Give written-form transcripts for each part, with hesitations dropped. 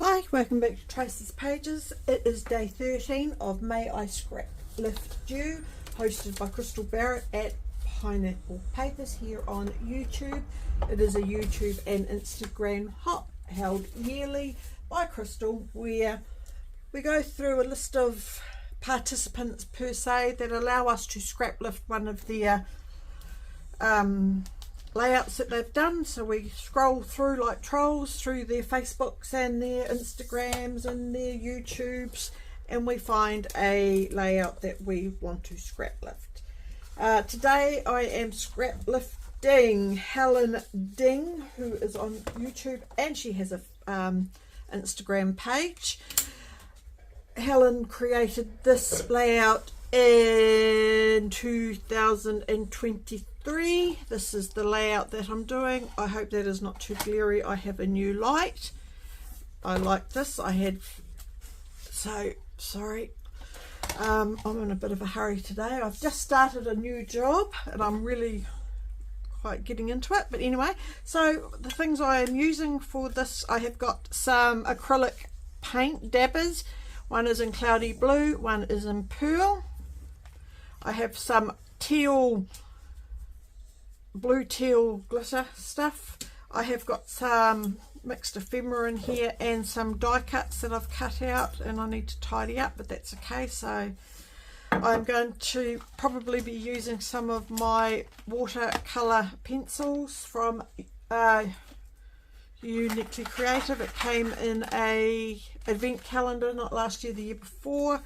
Hi, welcome back to Tracy's Pages. It is day 13 of May I Scraplift You, hosted by Crystal Barrett at Pineapple Papers here on YouTube. It is a YouTube and Instagram hop held yearly by Crystal, where we go through a list of participants per se that allow us to scraplift one of their layouts that they've done. So we scroll through like trolls through their Facebooks and their Instagrams and their YouTubes, and we find a layout that we want to scraplift. Today I am scraplifting Helen Ding, who is on YouTube, and she has a Instagram page. Helen created this layout in 2023. This is the layout that I'm doing. I hope that is not too glary. I have a new light. I like this. Sorry. I'm in a bit of a hurry today. I've just started a new job and I'm really quite getting into it. But anyway, so the things I am using for this, I have got some acrylic paint dabbers. One is in cloudy blue, one is in pearl. I have some blue teal glitter stuff. I have got some mixed ephemera in here and some die cuts that I've cut out and I need to tidy up, but that's okay. So I'm going to probably be using some of my watercolor pencils from Uniquely Creative. It came in a advent calendar, not last year, the year before.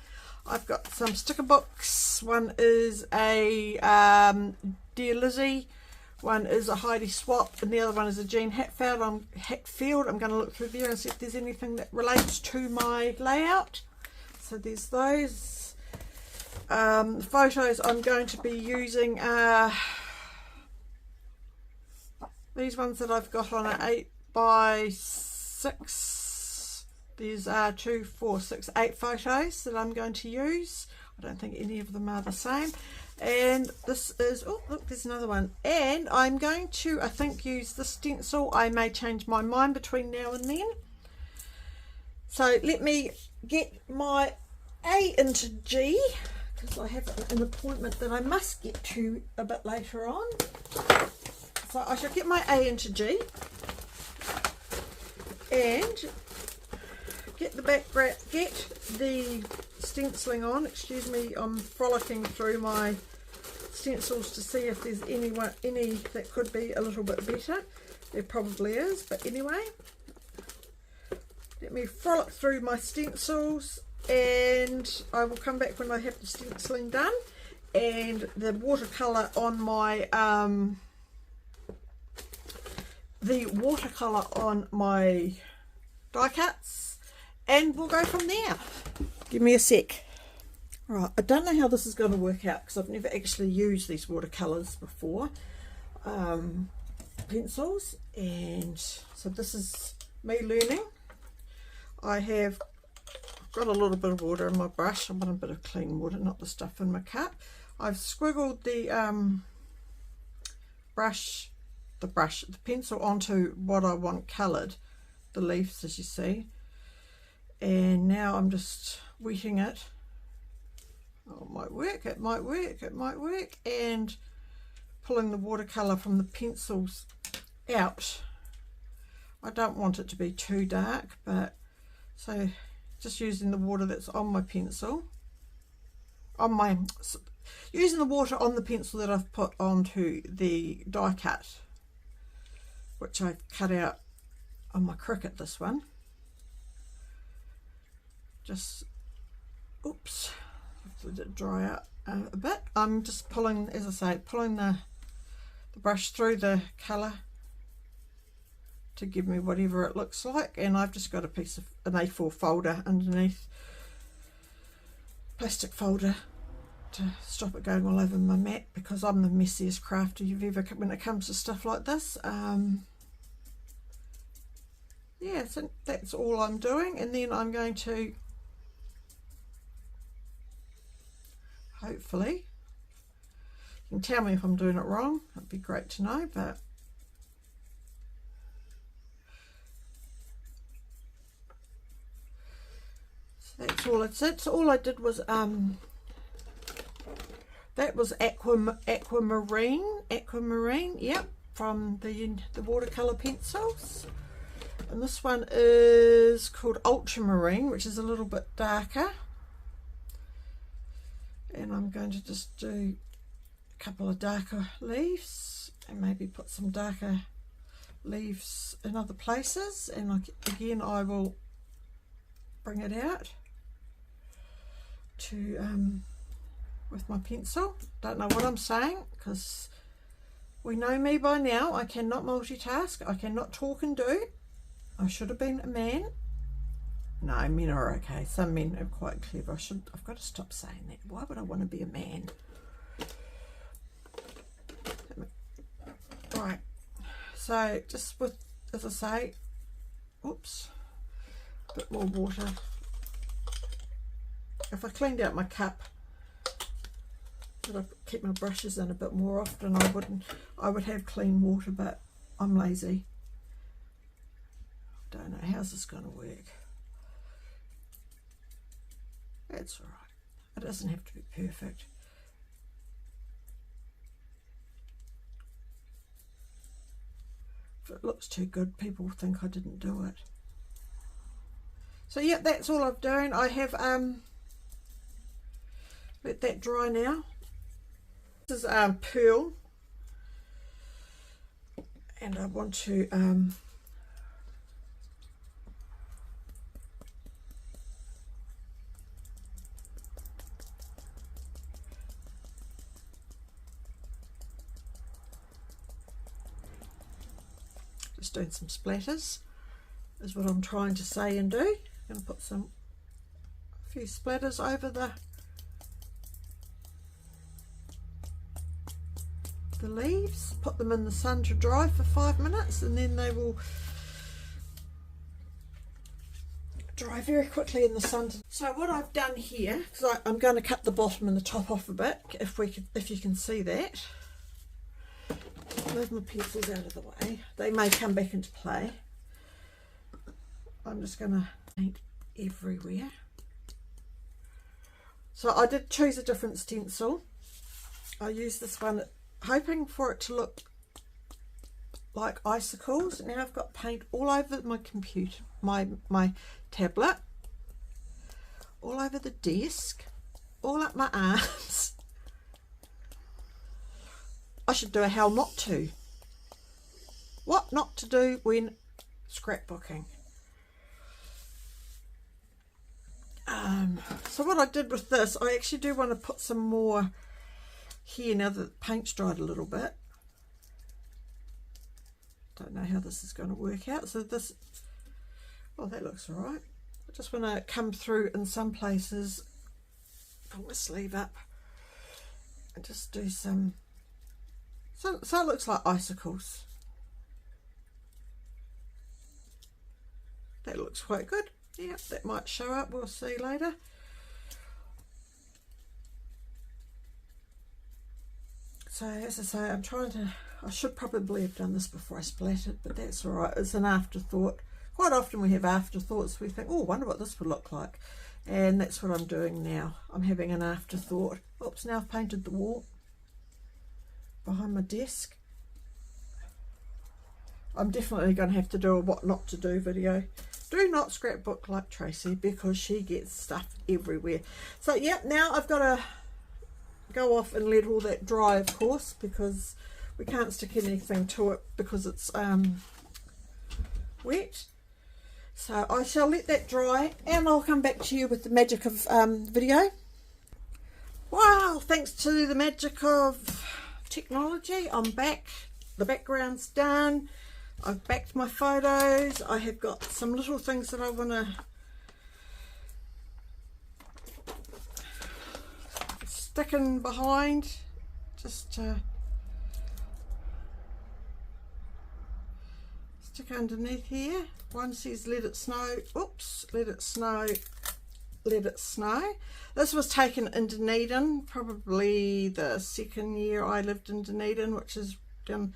I've got some sticker books. One is a Dear Lizzie, one is a Heidi Swap, and the other one is a Jean Hatfield. I'm going to look through there and see if there's anything that relates to my layout. So there's those. Photos I'm going to be using these ones that I've got on an 8x6. There's 2, 4, 6, 8 photos that I'm going to use. I don't think any of them are the same. And this is, oh look, there's another one. And I'm going to, I think, use the stencil. I may change my mind between now and then. So let me get my A into G, because I have an appointment that I must get to a bit later on. So I shall get my A into G and get the background, get the stenciling on. Excuse me, I'm frolicking through my stencils to see if there's any that could be a little bit better. There probably is, but anyway, let me frolic through my stencils and I will come back when I have the stenciling done and the watercolor on my die cuts, and we'll go from there. Give me a sec. Right, I don't know how this is going to work out because I've never actually used these watercolors before, pencils, and so this is me learning. I have got a little bit of water in my brush. I want a bit of clean water, not the stuff in my cup. I've squiggled the pencil onto what I want coloured, the leaves as you see, and now I'm just wetting it. Oh, it might work, it might work, it might work, and pulling the watercolour from the pencils out. I don't want it to be too dark, but so just using the water that's on my pencil, using the water on the pencil that I've put onto the die cut, which I've cut out on my Cricut, this one. Just, oops, let it dry out a bit. I'm just pulling, as I say, pulling the brush through the colour to give me whatever it looks like, and I've just got a piece of an A4 folder underneath, plastic folder, to stop it going all over my mat, because I'm the messiest crafter you've ever, when it comes to stuff like this. Yeah, so that's all I'm doing, and then I'm going to hopefully, you can tell me if I'm doing it wrong, it'd be great to know, but all I did. So all I did was that was aquamarine, yep, from the watercolor pencils. And this one is called ultramarine, which is a little bit darker. And I'm going to just do a couple of darker leaves and maybe put some darker leaves in other places. And again, I will bring it out to with my pencil. Don't know what I'm saying, because we know me by now. I cannot multitask. I cannot talk and do. I should have been a man. No, men are okay. Some men are quite clever. I've got to stop saying that. Why would I want to be a man? Right. So just with, as I say, oops, a bit more water. If I cleaned out my cup, but I keep my brushes in a bit more often, I would have clean water, but I'm lazy. Don't know how's this going to work. That's all right. It doesn't have to be perfect. If it looks too good, people think I didn't do it. So yeah, that's all I'm doing. I have let that dry now. This is pearl, and I want to just doing some splatters is what I'm trying to say and do. I'm going to put a few splatters over the leaves, put them in the sun to dry for 5 minutes, and then they will dry very quickly in the sun. So what I've done here, because I'm going to cut the bottom and the top off a bit, if you can see that. Move my pencils out of the way. They may come back into play. I'm just going to paint everywhere. So I did choose a different stencil. I used this one, hoping for it to look like icicles. Now I've got paint all over my computer, my tablet, all over the desk, all up my arms. I should do a how not to. What not to do when scrapbooking. So what I did with this, I actually do want to put some more here now that the paint's dried a little bit. Don't know how this is going to work out. So this, oh, that looks all right. I just want to come through in some places, pull my sleeve up and just do some, so it looks like icicles. That looks quite good. Yep, that might show up, we'll see later. So as I say, I should probably have done this before I splattered, but that's all right. It's an afterthought. Quite often we have afterthoughts. We think, oh, I wonder what this would look like. And that's what I'm doing now. I'm having an afterthought. Oops, now I've painted the wall behind my desk. I'm definitely going to have to do a what not to do video. Do not scrapbook like Tracy, because she gets stuff everywhere. So yeah, now I've got to go off and let all that dry, of course, because we can't stick anything to it because it's wet. So I shall let that dry, and I'll come back to you with the magic of video. Wow, thanks to the magic of technology, I'm back. The background's done. I've backed my photos. I have got some little things that I want to stick in behind, just to stick underneath here. One says let it snow. Oops, let it snow, let it snow. This was taken in Dunedin, probably the second year I lived in Dunedin, which is down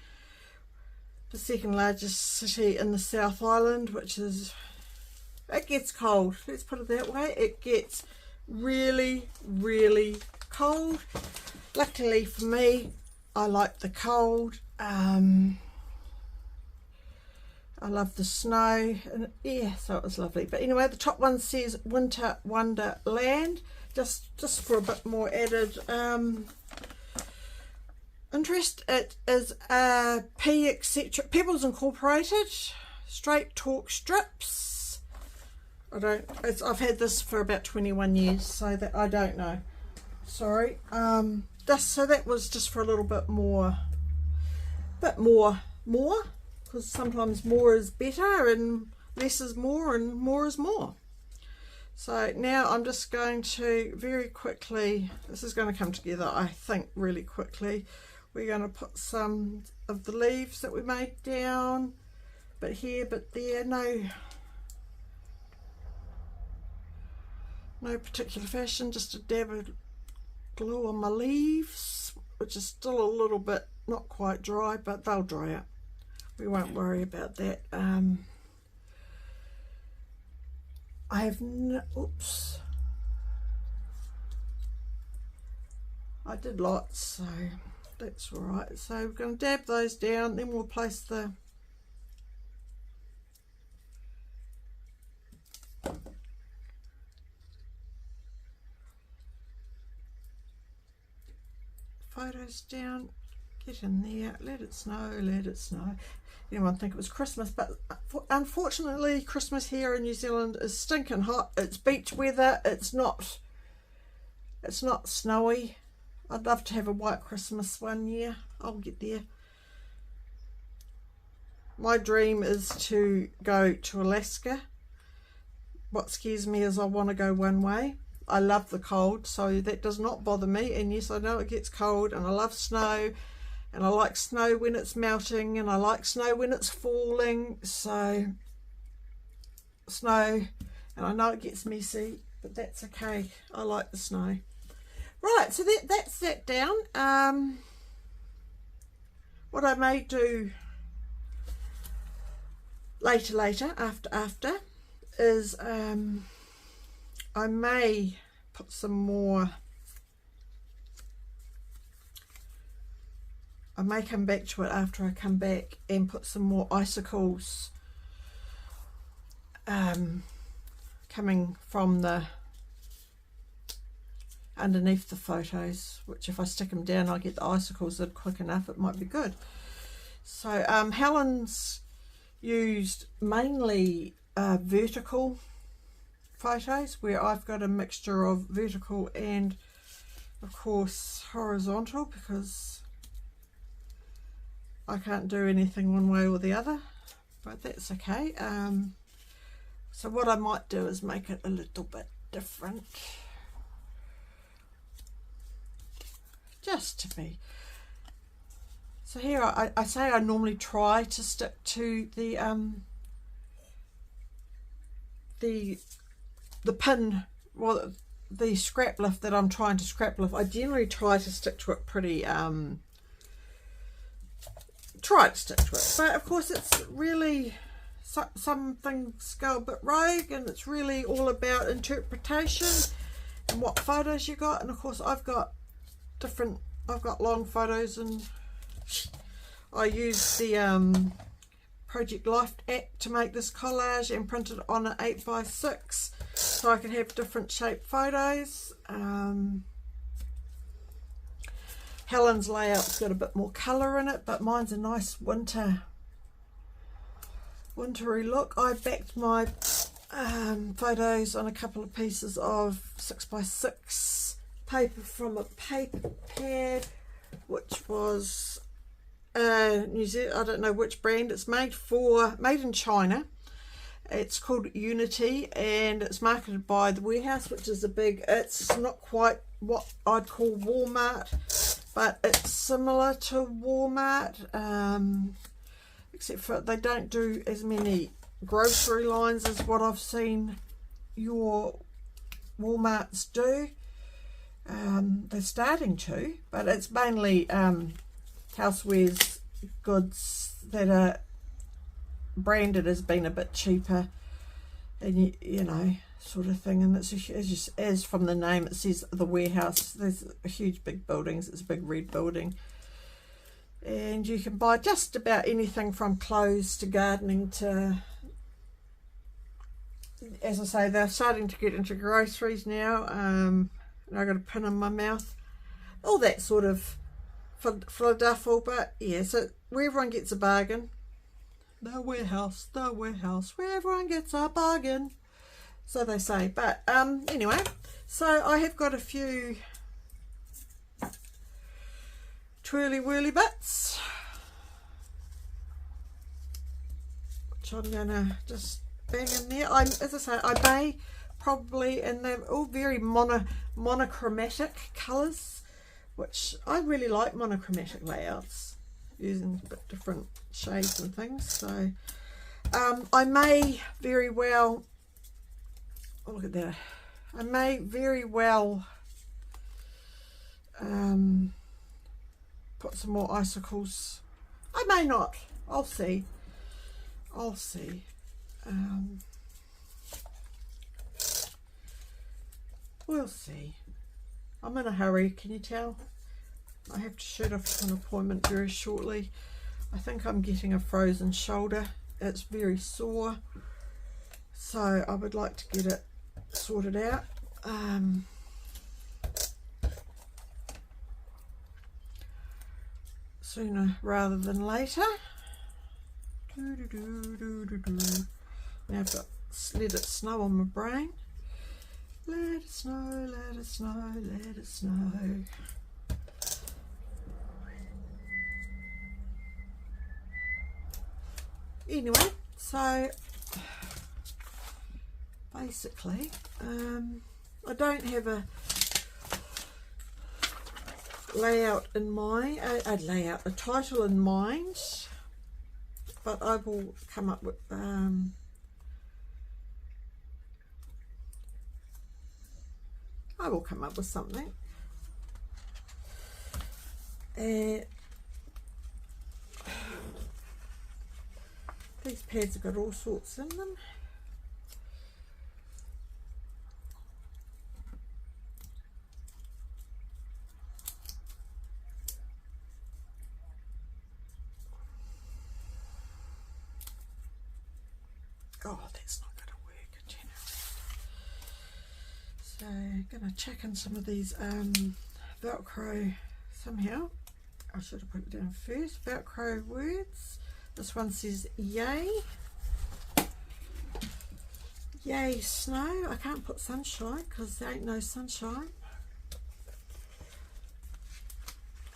the second largest city in the South Island, which is It gets cold, let's put it that way. It gets really, really cold. Luckily for me, I like the cold. I love the snow, and yeah, so it was lovely. But anyway, the top one says Winter Wonderland, just for a bit more added interest. It is a Pebbles Incorporated straight torque strips. I've had this for about 21 years, so that I don't know. Sorry. So that was just for a little bit more, because sometimes more is better and less is more and more is more. So now I'm just going to very quickly, this is going to come together I think really quickly. We're going to put some of the leaves that we made down, but here, but there, no particular fashion, just a dab of glue on my leaves, which is still a little bit not quite dry, but they'll dry out. We won't worry about that. I have oops, I did lots, so that's all right. So we're going to dab those down, then we'll place the photos down. Get in there, let it snow, let it snow. Anyone think it was Christmas, but unfortunately Christmas here in New Zealand is stinking hot. It's beach weather, it's not snowy. I'd love to have a white Christmas one year. I'll get there. My dream is to go to Alaska. What scares me is I want to go one way. I love the cold, so that does not bother me, and yes, I know it gets cold, and I love snow, and I like snow when it's melting, and I like snow when it's falling. So snow, and I know it gets messy, but that's okay. I like the snow. Right, so that's that down. What I may do later after is I may put some more, I may come back to it after I come back and put some more icicles coming from the underneath the photos, which if I stick them down I'll get the icicles in quick enough. It might be good. So Helen's used mainly vertical photos, where I've got a mixture of vertical and of course horizontal, because I can't do anything one way or the other, but that's okay. So what I might do is make it a little bit different, just to be. So here I say I normally try to stick to the pin, well, the Scraplift that I'm trying to Scraplift. I generally try to stick to it pretty, but of course it's really, some things go a bit rogue, and it's really all about interpretation and what photos you got. And of course I've got long photos, and I use the Project Life app to make this collage and print it on an 8x6 so I can have different shaped photos. Helen's layout's got a bit more colour in it, but mine's a nice wintry look. I backed my photos on a couple of pieces of 6x6 paper from a paper pad, which was New Zealand, I don't know which brand it's made in China. It's called Unity, and it's marketed by the Warehouse, which is it's not quite what I'd call Walmart, but it's similar to Walmart, except for they don't do as many grocery lines as what I've seen your Walmarts do. They're starting to, but it's mainly housewares goods that are branded as being a bit cheaper and you know, sort of thing. And it's as from the name it says, the warehouse. There's a huge big buildings. It's a big red building, and you can buy just about anything from clothes to gardening to, as I say, they're starting to get into groceries now. And I got a pin in my mouth, all that sort of fladuffle. But yeah, so where everyone gets a bargain. The warehouse, where everyone gets a bargain, so they say. But anyway, so I have got a few twirly whirly bits, which I'm gonna just bang in there. As I say, I may probably, and they're all very monochromatic colours, which I really like monochromatic layouts, using a bit different shades and things. So I may very well, oh, look at that, I may very well put some more icicles. I may not, I'll see, we'll see. I'm in a hurry, can you tell? I have to shoot off to an appointment very shortly. I think I'm getting a frozen shoulder. It's very sore, so I would like to get it sorted out. Sooner rather than later. Now I've got Let It Snow on my brain. Let it snow, let it snow, let it snow. Anyway, so basically I don't have a layout in mind, a title in mind, but I will come up with something. These pads have got all sorts in them. Oh, that's not going to work. So I'm going to check in some of these Velcro somehow. I should have put it down first. Velcro words. This one says yay. Yay snow. I can't put sunshine because there ain't no sunshine.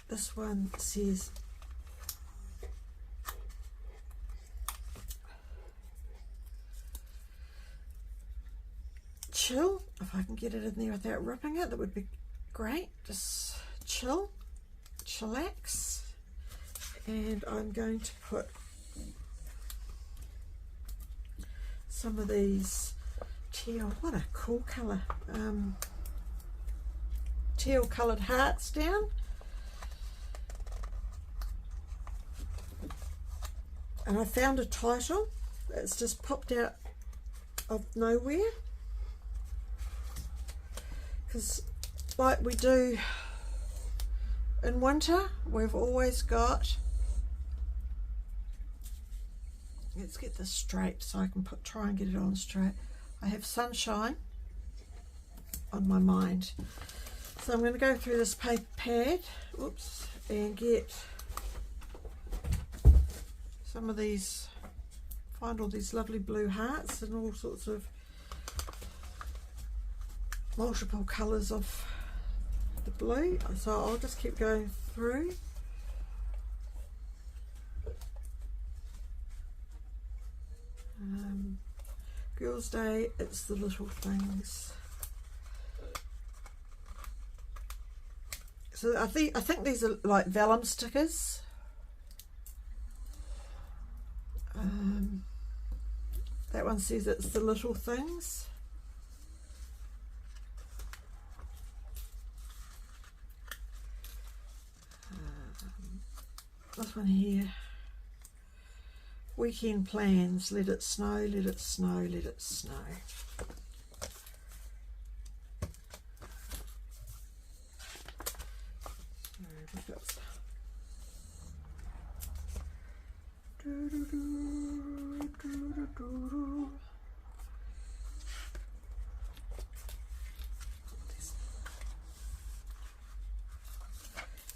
This one says chill. If I can get it in there without ripping it, that would be great. Just chill, chillax. And I'm going to put some of these teal, what a cool colour, teal coloured hearts down. And I found a title that's just popped out of nowhere, because like we do in winter, we've always got, let's get this straight so I can try and get it on straight. I have sunshine on my mind. So I'm going to go through this paper pad, oops, and get some of these, find all these lovely blue hearts and all sorts of multiple colours of the blue. So I'll just keep going through. Girls' Day, it's the little things. So I think these are like vellum stickers. That one says it's the little things. This one here, Weekend plans. Let it snow, let it snow, let it snow.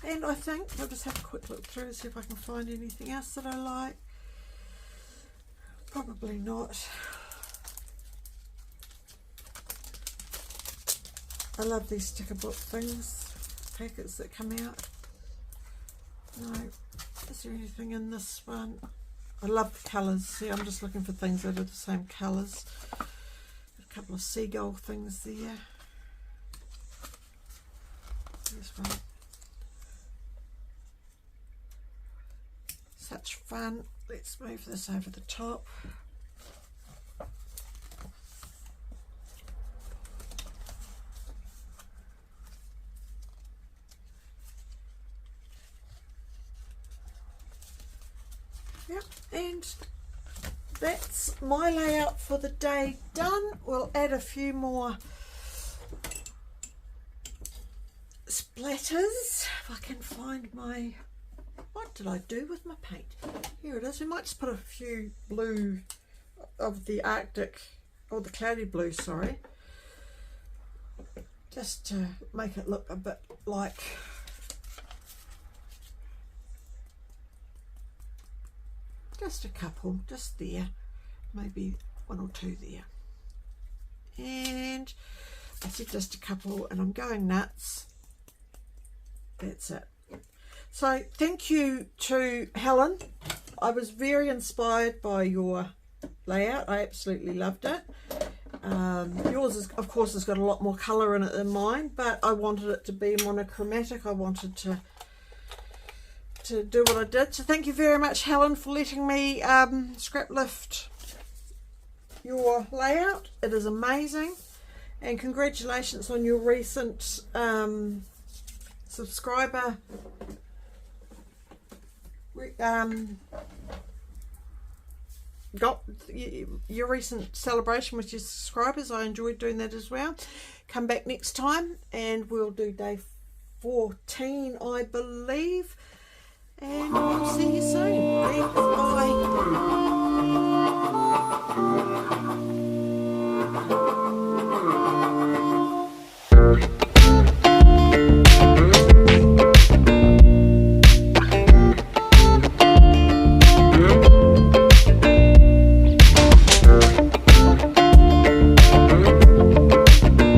And I think I'll just have a quick look through and see if I can find anything else that I like. Probably not. I love these sticker book things, packets that come out. No, is there anything in this one? I love the colours. See, I'm just looking for things that are the same colours. A couple of seagull things there. There's one. Such fun. Let's move this over the top. Yep, and that's my layout for the day done. We'll add a few more splatters if I can find my... What did I do with my paint? Here it is. We might just put a few blue of the Arctic, or the cloudy blue, sorry, just to make it look a bit like just a couple, just there, maybe one or two there. And I said just a couple, and I'm going nuts. That's it. So thank you to Helen. I was very inspired by your layout. I absolutely loved it. Yours is, of course, has got a lot more colour in it than mine, but I wanted it to be monochromatic. I wanted to do what I did. So thank you very much, Helen, for letting me scrap lift your layout. It is amazing, and congratulations on your recent subscriber got your recent celebration with your subscribers. I enjoyed doing that as well. Come back next time and we'll do day 14, I believe, and I'll see you soon. Thanks, bye.